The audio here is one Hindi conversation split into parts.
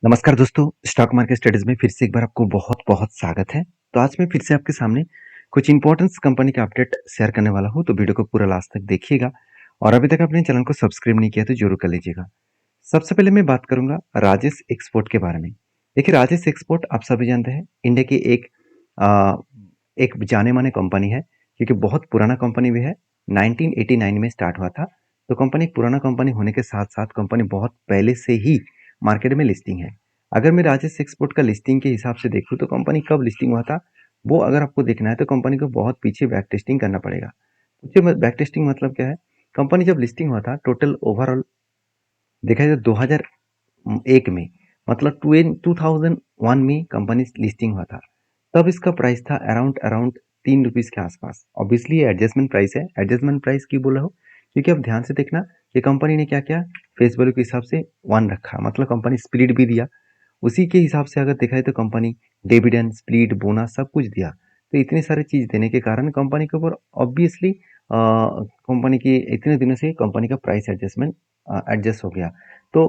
नमस्कार दोस्तों, स्टॉक मार्केट स्टडीज में फिर से एक बार आपको बहुत-बहुत स्वागत है। तो आज मैं फिर से आपके सामने कुछ इंपॉर्टेंस कंपनी का अपडेट शेयर करने वाला हूँ, तो वीडियो को पूरा लास्ट तक देखिएगा और अभी तक आपने चैनल को सब्सक्राइब नहीं किया तो जरूर कर लीजिएगा। सबसे पहले मैं बात करूंगा राजेश एक्सपोर्ट के बारे में। देखिए राजेश एक्सपोर्ट आप सभी जानते हैं इंडिया की अ, एक जाने-माने कंपनी है क्योंकि बहुत पुराना कंपनी भी है। 1989 में स्टार्ट हुआ था, तो कंपनी पुराना कंपनी होने के साथ-साथ कंपनी बहुत पहले से ही मार्केट में लिस्टिंग है। अगर मैं राजेश एक्सपोर्ट का लिस्टिंग के हिसाब से देखूँ तो कंपनी कब लिस्टिंग हुआ था, वो अगर आपको देखना है तो कंपनी को बहुत पीछे बैक टेस्टिंग करना पड़ेगा। पीछे बैक टेस्टिंग मतलब क्या है? कंपनी जब लिस्टिंग हुआ था टोटल ओवरऑल देखा जाए तो 2001 में मतलब 2001 में कंपनी लिस्टिंग हुआ था। तब इसका प्राइस था अराउंड अराउंड 3 रुपीज़ के आसपास। ऑब्वियसली ये एडजस्टमेंट प्राइस है। एडजस्टमेंट प्राइस क्यों बोला हो? क्योंकि आप ध्यान से देखना कि कंपनी ने क्या किया फेस वैल्यू के हिसाब से 1 रखा, मतलब कंपनी स्प्लिट भी दिया। उसी के हिसाब से अगर देखा जाए तो कंपनी डिविडेंड, स्प्लिट, बोनस सब कुछ दिया। तो इतनी सारी चीज़ देने के कारण कंपनी के ऊपर ऑब्वियसली कंपनी की इतने दिनों से कंपनी का प्राइस एडजस्टमेंट एडजस्ट हो गया। तो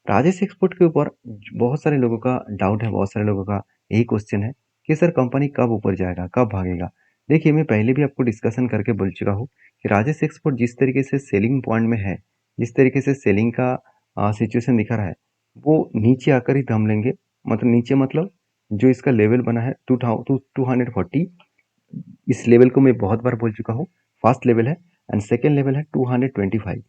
राजेश एक्सपोर्ट के ऊपर बहुत सारे लोगों का डाउट है, बहुत सारे लोगों का यही क्वेश्चन है कि सर कंपनी कब ऊपर जाएगा, कब भागेगा? देखिए मैं पहले भी आपको डिस्कशन करके बोल चुका हूँ कि राजेश एक्सपोर्ट जिस तरीके से सेलिंग पॉइंट में है, जिस तरीके से सेलिंग का सिचुएशन दिखा रहा है, वो नीचे आकर ही दम लेंगे। मतलब नीचे मतलब जो इसका लेवल बना है 240, इस लेवल को मैं बहुत बार बोल चुका हूँ। फर्स्ट लेवल है एंड सेकेंड लेवल है 225।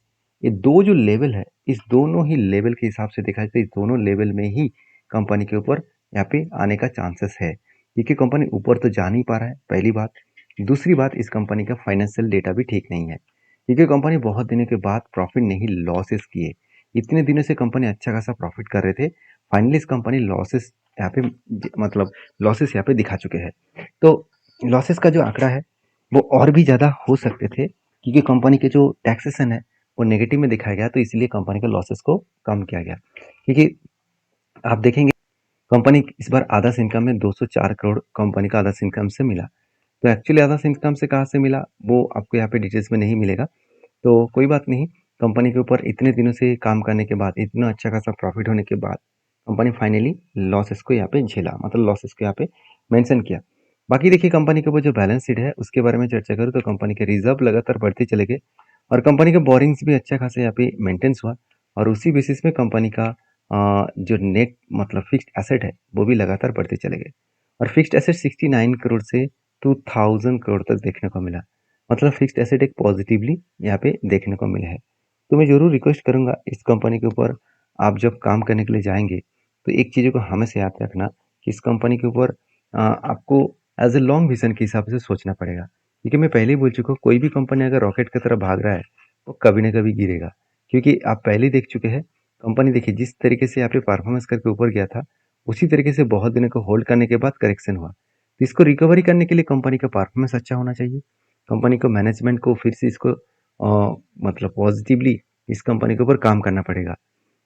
ये दो जो लेवल है, इस दोनों ही लेवल के हिसाब से देखा जाए तो इस दोनों लेवल में ही कंपनी के ऊपर यहाँ पे आने का चांसेस है, क्योंकि कंपनी ऊपर तो जा नहीं पा रहा है पहली बात। दूसरी बात, इस कंपनी का फाइनेंशियल डेटा भी ठीक नहीं है, क्योंकि कंपनी बहुत दिनों के बाद प्रॉफिट नहीं लॉसेस किए। इतने दिनों से कंपनी अच्छा खासा प्रॉफिट कर रहे थे, फाइनली इस कंपनी लॉसेस यहाँ पे मतलब लॉसेस यहाँ पे दिखा चुके हैं। तो लॉसेस का जो आंकड़ा है वो और भी ज़्यादा हो सकते थे, क्योंकि कंपनी के जो टैक्सेशन है वो नेगेटिव में दिखाया गया, तो इसलिए कंपनी के लॉसेस को कम किया गया। क्योंकि आप देखेंगे कंपनी इस बार आधा इनकम में 204 करोड़ कंपनी का आधा इनकम से मिला। तो एक्चुअली आधा इनकम से कहाँ से मिला वो आपको यहाँ पे डिटेल्स में नहीं मिलेगा, तो कोई बात नहीं। कंपनी के ऊपर इतने दिनों से काम करने के बाद, इतना अच्छा खासा प्रॉफिट होने के बाद कंपनी फाइनली लॉसेस को यहाँ पे झेला, मतलब लॉसेस को यहाँ पे मेंशन किया। बाकी देखिए कंपनी के ऊपर जो बैलेंस शीट है उसके बारे में चर्चा करूँ तो कंपनी के रिजर्व लगातार बढ़ते चले गए और कंपनी के बोरिंग्स भी अच्छा खासा यहाँ पे मेंटेन्स हुआ और उसी बेसिस में कंपनी का जो नेट मतलब फिक्स्ड एसेट है वो भी लगातार बढ़ते चले गए और फिक्स्ड एसेट 69 करोड़ से 2000 करोड़ तक देखने को मिला। मतलब फिक्स्ड एसेट एक पॉजिटिवली यहाँ पे देखने को मिला है। तो मैं ज़रूर रिक्वेस्ट करूँगा इस कंपनी के ऊपर आप जब काम करने के लिए जाएंगे तो एक चीज़ों को हमेशा याद रखना कि इस कंपनी के ऊपर आपको एज ए लॉन्ग विजन के हिसाब से सोचना पड़ेगा, क्योंकि मैं पहले ही बोल चुका हूँ कोई भी कंपनी अगर रॉकेट की तरह भाग रहा है वो कभी ना कभी गिरेगा। क्योंकि आप पहले ही देख चुके हैं कंपनी, देखिए जिस तरीके से यहाँ पे परफॉर्मेंस करके ऊपर गया था उसी तरीके से बहुत दिनों को होल्ड करने के बाद करेक्शन हुआ। तो इसको रिकवरी करने के लिए कंपनी का परफॉर्मेंस अच्छा होना चाहिए। कंपनी को मैनेजमेंट को फिर से इसको मतलब पॉजिटिवली इस कंपनी के ऊपर काम करना पड़ेगा,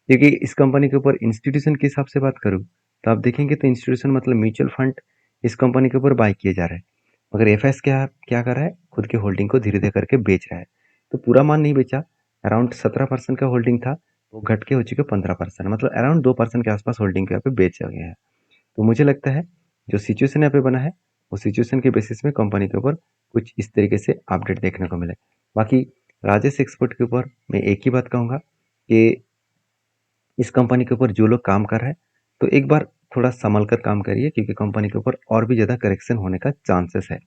क्योंकि इस कंपनी के ऊपर इंस्टीट्यूशन के हिसाब से बात करूँ तो आप देखेंगे तो इंस्टीट्यूशन मतलब म्यूचुअल फंड इस कंपनी के ऊपर बाय किए जा रहे हैं, मगर एफएस क्या क्या कर रहा है, खुद के होल्डिंग को धीरे धीरे करके बेच रहा है। तो पूरा मान नहीं बेचा, अराउंड 17% का होल्डिंग था वो घट के हो चुके 15%, मतलब अराउंड 2% के आसपास होल्डिंग को यहाँ पे बेचा गया है। तो मुझे लगता है जो सिचुएशन यहाँ पे बना है वो सिचुएशन के बेसिस में कंपनी के ऊपर कुछ इस तरीके से अपडेट देखने को मिले। बाकी राजेश एक्सपोर्ट के ऊपर मैं एक ही बात कहूँगा कि इस कंपनी के ऊपर जो लोग काम कर रहे हैं तो एक बार थोड़ा संभल कर काम करिए, क्योंकि कंपनी के ऊपर और भी ज़्यादा करेक्शन होने का चांसेस है।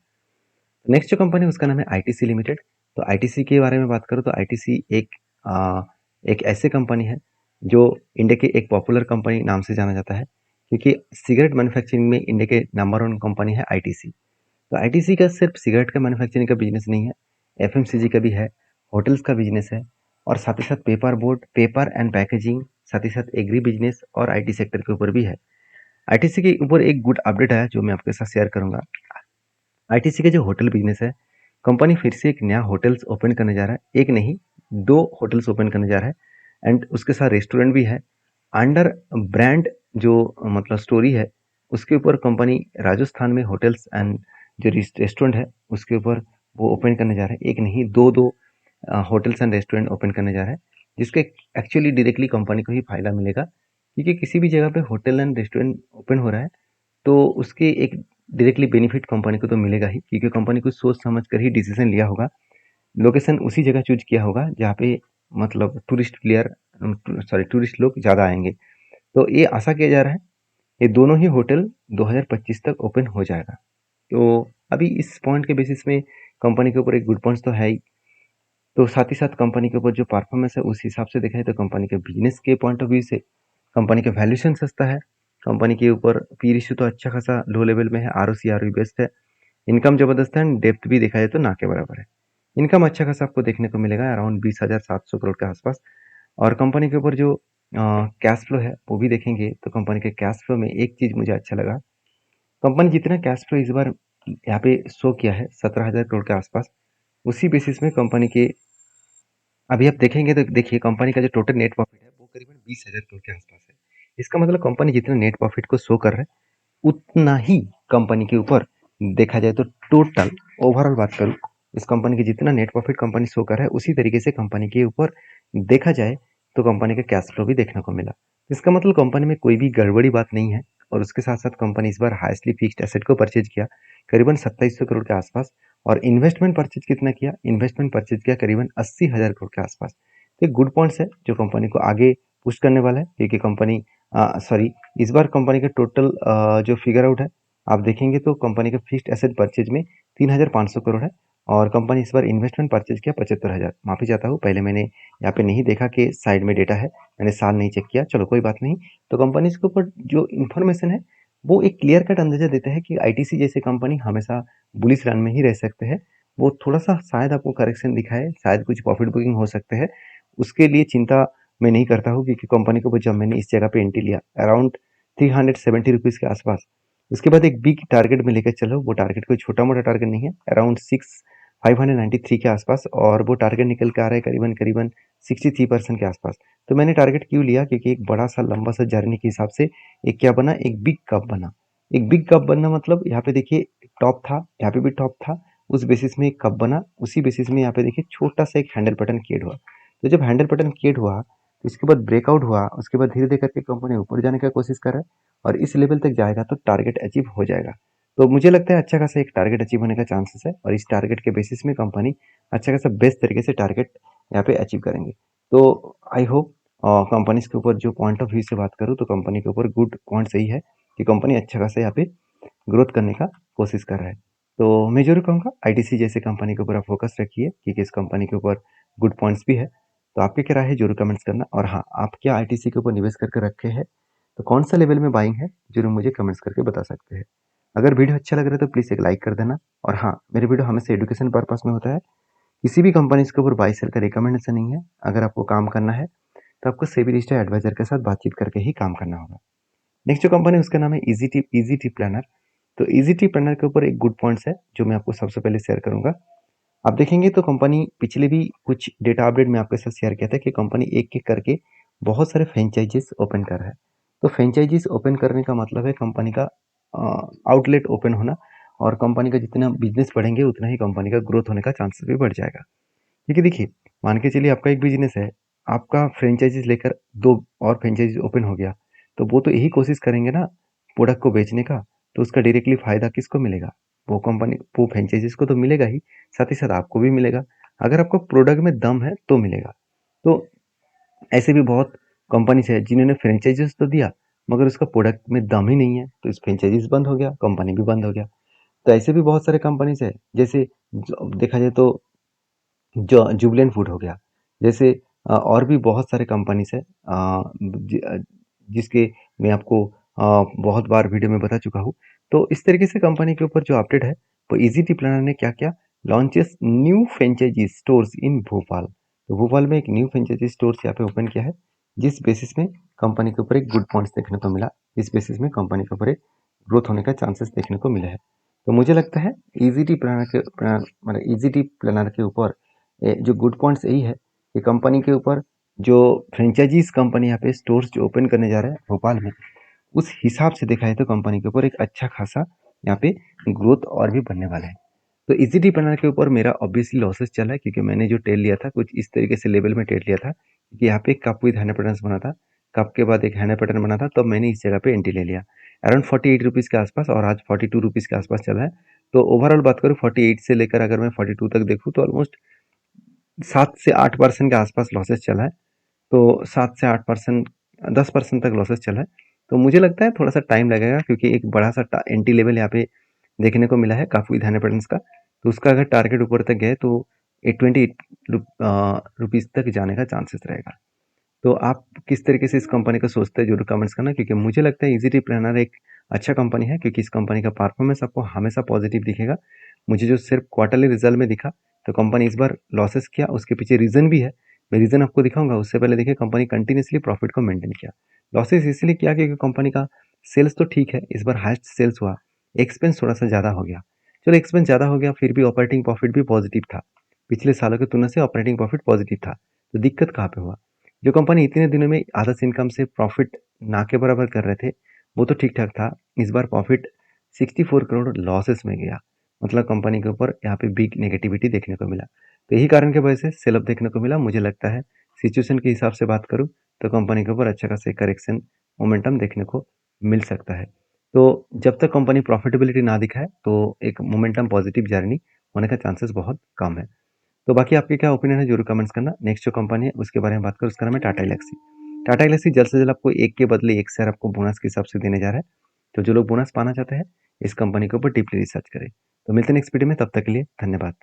नेक्स्ट जो कंपनी उसका नाम है आईटीसी लिमिटेड। तो आईटीसी के बारे में बात करूँ तो आईटीसी एक ऐसे कंपनी है जो इंडिया की एक पॉपुलर कंपनी नाम से जाना जाता है, क्योंकि सिगरेट मैन्युफैक्चरिंग में इंडिया के नंबर वन कंपनी है आईटीसी। तो आईटीसी का सिर्फ सिगरेट का मैन्युफैक्चरिंग का बिजनेस नहीं है, एफएमसीजी का भी है, होटल्स का बिजनेस है और साथ ही साथ paper board, paper and packaging, साथ ही साथ एग्री बिजनेस और आईटी सेक्टर के ऊपर भी है। आईटीसी के ऊपर एक गुड अपडेट आया जो मैं आपके साथ शेयर करूंगा। आईटीसी का जो होटल बिजनेस है, कंपनी फिर से एक नया होटल्स ओपन करने जा रहा है, एक नहीं दो होटल्स ओपन करने जा रहा है एंड उसके साथ रेस्टोरेंट भी है अंडर ब्रांड जो मतलब स्टोरी है उसके ऊपर कंपनी राजस्थान में होटल्स एंड जो रेस्टोरेंट है उसके ऊपर वो ओपन करने जा रहा है, एक नहीं दो दो होटल्स एंड रेस्टोरेंट ओपन करने जा रहा है, जिसके एक्चुअली डायरेक्टली कंपनी को ही फायदा मिलेगा, क्योंकि किसी भी जगह पे होटल एंड रेस्टोरेंट ओपन हो रहा है तो उसके एक डायरेक्टली बेनिफिट कंपनी को तो मिलेगा ही, क्योंकि कंपनी को सोच समझ कर ही डिसीजन लिया होगा। लोकेशन उसी जगह चूज किया होगा जहाँ पे मतलब टूरिस्ट लोग ज़्यादा आएंगे। तो ये आशा किया जा रहा है ये दोनों ही होटल 2025 तक ओपन हो जाएगा। तो अभी इस पॉइंट के बेसिस में कंपनी के ऊपर एक गुड पॉइंट्स तो है ही, तो साथ ही साथ कंपनी के ऊपर जो परफॉर्मेंस है उस हिसाब से देखा है तो कंपनी के बिजनेस के पॉइंट ऑफ व्यू से कंपनी का वैल्यूएशन सस्ता है। कंपनी के ऊपर पी रेशियो तो अच्छा खासा लो लेवल में है, आरओसी आरओई बेस्ट है, इनकम जबरदस्त है, डेप्थ भी देखा जाए तो ना के बराबर है। इनकम अच्छा खासा आपको देखने को मिलेगा अराउंड 20,700 करोड़ के आसपास। और कंपनी के ऊपर जो कैश फ्लो है वो भी देखेंगे तो कंपनी के कैश फ्लो में एक चीज मुझे अच्छा लगा, कंपनी जितना कैश फ्लो इस बार यहाँ पे शो किया है 17,000 करोड़ के आसपास, उसी बेसिस में कंपनी के अभी आप देखेंगे तो देखिए कंपनी का जो टोटल नेट प्रॉफिट है वो करीबन 20,000 करोड़ के आसपास है। इसका मतलब कंपनी जितना नेट प्रॉफिट को शो कर रहा है उतना ही कंपनी के ऊपर देखा जाए तो टोटल ओवरऑल बात करूँ इस कंपनी की जितना नेट प्रॉफिट कंपनी शो कर रहा है उसी तरीके से कंपनी के ऊपर देखा जाए तो कंपनी का कैश फ्लो भी देखने को मिला। इसका मतलब कंपनी में कोई भी गड़बड़ी बात नहीं है। और उसके साथ साथ कंपनी इस बार हाईएस्टली फिक्स्ड एसेट को परचेज किया करीबन 2700 करोड़ के आसपास। और इन्वेस्टमेंट परचेज कितना किया, इन्वेस्टमेंट परचेज किया करीबन 80,000 करोड़ के आसपास। तो गुड पॉइंट्स है जो कंपनी को आगे पुश करने वाला है, क्योंकि कंपनी सॉरी इस बार कंपनी का टोटल जो फिगर आउट है आप देखेंगे तो कंपनी का फिक्स्ड एसेट परचेज में 3,500 करोड़ है। और कंपनी इस बार इन्वेस्टमेंट परचेज किया 75,000, माफी चाहता हूँ पहले मैंने यहाँ पे नहीं देखा कि साइड में डेटा है, मैंने साल नहीं चेक किया, चलो कोई बात नहीं। तो कंपनी के ऊपर जो इन्फॉर्मेशन है वो एक क्लियर कट अंदाजा देता है कि आईटीसी जैसे कंपनी हमेशा बुलिश रन में ही रह सकते हैं। वो थोड़ा सा शायद आपको करेक्शन दिखाए, शायद कुछ प्रॉफिट बुकिंग हो सकते हैं, उसके लिए चिंता मैं नहीं करता हूँ, क्योंकि कंपनी को जब मैंने इस जगह पे एंट्री लिया अराउंड 370 रुपीज़ के आसपास, उसके बाद एक बिग टारगेट में लेकर चलो। वो टारगेट कोई छोटा मोटा टारगेट नहीं है, अराउंड 593 के आसपास, और वो टारगेट निकल के आ रहा है करीबन करीबन 63% के आसपास। तो मैंने टारगेट क्यों लिया, क्योंकि एक बड़ा सा लंबा सा जर्नी के हिसाब से एक क्या बना, एक बिग कप बना। एक बिग कप बनना मतलब यहाँ पे देखिए टॉप था, यहाँ पे भी टॉप था, उस बेसिस में एक कप बना, उसी बेसिस में यहाँ पे देखिए छोटा सा एक हैंडल बटन क्रिएट हुआ। तो जब हैंडल बटन क्रिएट हुआ तो इसके बाद ब्रेकआउट हुआ, उसके बाद धीरे धीरे करके कंपनी ऊपर जाने का कोशिश कर रहा है और इस लेवल तक जाएगा तो टारगेट अचीव हो जाएगा। तो मुझे लगता है अच्छा खासा एक टारगेट अचीव होने का चांसेस है, और इस टारगेट के बेसिस में कंपनी अच्छा खासा बेस्ट तरीके से टारगेट यहाँ पे अचीव करेंगे। तो आई होप कंपनीज के ऊपर जो पॉइंट ऑफ व्यू से बात करूँ तो कंपनी के ऊपर गुड पॉइंट सही है कि कंपनी अच्छा खासा यहाँ पे ग्रोथ करने का कोशिश कर रहा है। तो मैं जरूर कहूँगा आईटीसी जैसे कंपनी के ऊपर आप फोकस रखिए, क्योंकि इस कंपनी के ऊपर गुड पॉइंट्स भी है। तो आपकी क्या राय है जरूर कमेंट्स करना, और हाँ आप क्या आईटीसी के ऊपर निवेश करके रखे हैं, तो कौन सा लेवल में बाइंग है जरूर मुझे कमेंट्स करके बता सकते हैं। अगर वीडियो अच्छा लग रहा है तो प्लीज़ एक लाइक कर देना। और हाँ, मेरे वीडियो हमेशा एजुकेशन पर्पस में होता है, किसी भी कंपनी के ऊपर बाई सेल का रिकमेंडेशन नहीं है। अगर आपको काम करना है तो आपको सेबी रजिस्टर्ड एडवाइजर के साथ बातचीत करके ही काम करना होगा। नेक्स्ट जो कंपनी उसका नाम है इजी टी प्लानर। तो इजी टी प्लानर के ऊपर एक गुड पॉइंट्स है जो मैं आपको सबसे पहले शेयर करूंगा। आप देखेंगे तो कंपनी पिछले भी कुछ डेटा अपडेट में आपके साथ शेयर किया था कि कंपनी एक एक करके बहुत सारे फ्रेंचाइजीज ओपन कर रहा है। तो फ्रेंचाइजीज ओपन करने का मतलब है कंपनी का आउटलेट ओपन होना, और कंपनी का जितना बिजनेस बढ़ेंगे उतना ही कंपनी का ग्रोथ होने का चांसेस भी बढ़ जाएगा। क्योंकि देखिए मान के चलिए आपका एक बिजनेस है, आपका फ्रेंचाइजीज लेकर दो और फ्रेंचाइजीज ओपन हो गया, तो वो तो यही कोशिश करेंगे ना प्रोडक्ट को बेचने का, तो उसका डायरेक्टली फायदा किसको मिलेगा, वो कंपनी वो फ्रेंचाइजीज को तो मिलेगा ही, साथ ही साथ आपको भी मिलेगा। अगर आपको प्रोडक्ट में दम है तो मिलेगा। तो ऐसे भी बहुत कंपनीज है जिन्होंने फ्रेंचाइजीज तो दिया मगर उसका प्रोडक्ट में दम ही नहीं है, तो इस फ्रेंचाइजीज बंद हो गया, कंपनी भी बंद हो गया। तो ऐसे भी बहुत सारे कंपनीज है, जैसे देखा जाए तो जो जुबिलेंट फूड हो गया, जैसे और भी बहुत सारे कंपनीज है जिसके मैं आपको बहुत बार वीडियो में बता चुका हूँ। तो इस तरीके से कंपनी के ऊपर जो अपडेट है वो इजी टी प्लानर ने क्या क्या launches new franchise stores in Bhopal. तो भोपाल में एक न्यू फ्रेंचाइजी स्टोर्स यहाँ पे ओपन किया है, जिस बेसिस में कंपनी के ऊपर एक गुड पॉइंट्स देखने को मिला, इस बेसिस में कंपनी के ऊपर एक ग्रोथ होने का चांसेस देखने को मिले हैं। तो मुझे लगता है इजी टी प्लानर के मतलब इजी टी प्लानर के ऊपर जो गुड पॉइंट्स यही है कि कंपनी के ऊपर जो फ्रेंचाइजीज कंपनी यहाँ पे स्टोर्स जो ओपन करने जा रहा है भोपाल में, उस हिसाब से देखा है तो कंपनी के ऊपर एक अच्छा खासा यहाँ पे ग्रोथ और भी बनने वाला है। तो इजी टी प्लानर के ऊपर मेरा ऑब्वियसली लॉसेस चला है, क्योंकि मैंने जो ट्रेड लिया था कुछ इस तरीके से लेवल में ट्रेड लिया था, क्योंकि यहाँ पे कप विद 100% बना था, कप के बाद एक हैंडल पैटर्न बना था, तब मैंने इस जगह पे एंट्री ले लिया अराउंड 48 रुपीज़ के आसपास, और आज 42 रुपीज़ के आसपास चला है। तो ओवरऑल बात करूँ 48 से लेकर अगर मैं 42 तक देखूँ तो ऑलमोस्ट 7 से 8% के आसपास लॉसेस चला है। तो 7 से 8%, 10% तक लॉसेस चला है। तो मुझे लगता है थोड़ा सा टाइम लगेगा, क्योंकि एक बड़ा सा एंट्री लेवल यहाँ पे देखने को मिला है काफ़ी हैंडल पैटर्न्स का। तो उसका अगर टारगेट ऊपर तक गए तो 820 रुपीज़ तक जाने का चांसेस रहेगा। तो आप किस तरीके से इस कंपनी को सोचते हैं, ज़रूर कमेंट्स करना, क्योंकि मुझे लगता है ईज़ी ट्रिप प्लानर एक अच्छा कंपनी है, क्योंकि इस कंपनी का परफॉर्मेंस आपको हमेशा पॉजिटिव दिखेगा। मुझे जो सिर्फ क्वार्टरली रिजल्ट में दिखा, तो कंपनी इस बार लॉसेस किया, उसके पीछे रीज़न भी है। मैं रीज़न आपको दिखाऊंगा, उससे पहले देखिए कंपनी कंटिन्यूसली प्रॉफिट को मेंटेन किया। लॉसेस इसलिए किया क्योंकि कंपनी का सेल्स तो ठीक है, इस बार हाईएस्ट सेल्स हुआ, एक्सपेंस थोड़ा सा ज़्यादा हो गया। चलो एक्सपेंस ज़्यादा हो गया, फिर भी ऑपरेटिंग प्रॉफिट भी पॉजिटिव था। पिछले सालों की तुलना से ऑपरेटिंग प्रॉफिट पॉजिटिव था। तो दिक्कत कहाँ पे हुआ? जो कंपनी इतने दिनों में आधा से इनकम से प्रॉफिट ना के बराबर कर रहे थे, वो तो ठीक ठाक था। इस बार प्रॉफिट 64 करोड़ लॉसेस में गया, मतलब कंपनी के ऊपर यहाँ पे बिग नेगेटिविटी देखने को मिला। तो यही कारण की वजह से सेल ऑफ देखने को मिला। मुझे लगता है सिचुएशन के हिसाब से बात करूँ तो कंपनी के ऊपर अच्छा खासा करेक्शन मोमेंटम देखने को मिल सकता है। तो जब तक कंपनी प्रॉफिटेबिलिटी ना दिखाए तो एक मोमेंटम पॉजिटिव जर्नी होने का चांसेस बहुत कम है। तो बाकी आपके क्या ओपिनियन है, जरूर कमेंट्स करना। नेक्स्ट जो कंपनी है उसके बारे में बात करूँ, उसका नाम है टाटा एलेक्सी। टाटा एलेक्सी जल्द से जल्द आपको एक के बदले एक शेयर आपको बोनस के हिसाब से देने जा रहा है। तो जो लोग बोनस पाना चाहते हैं, इस कंपनी के ऊपर डीपली रिसर्च करें। तो मिलते हैं नेक्स्ट वीडियो में, तब तक के लिए धन्यवाद।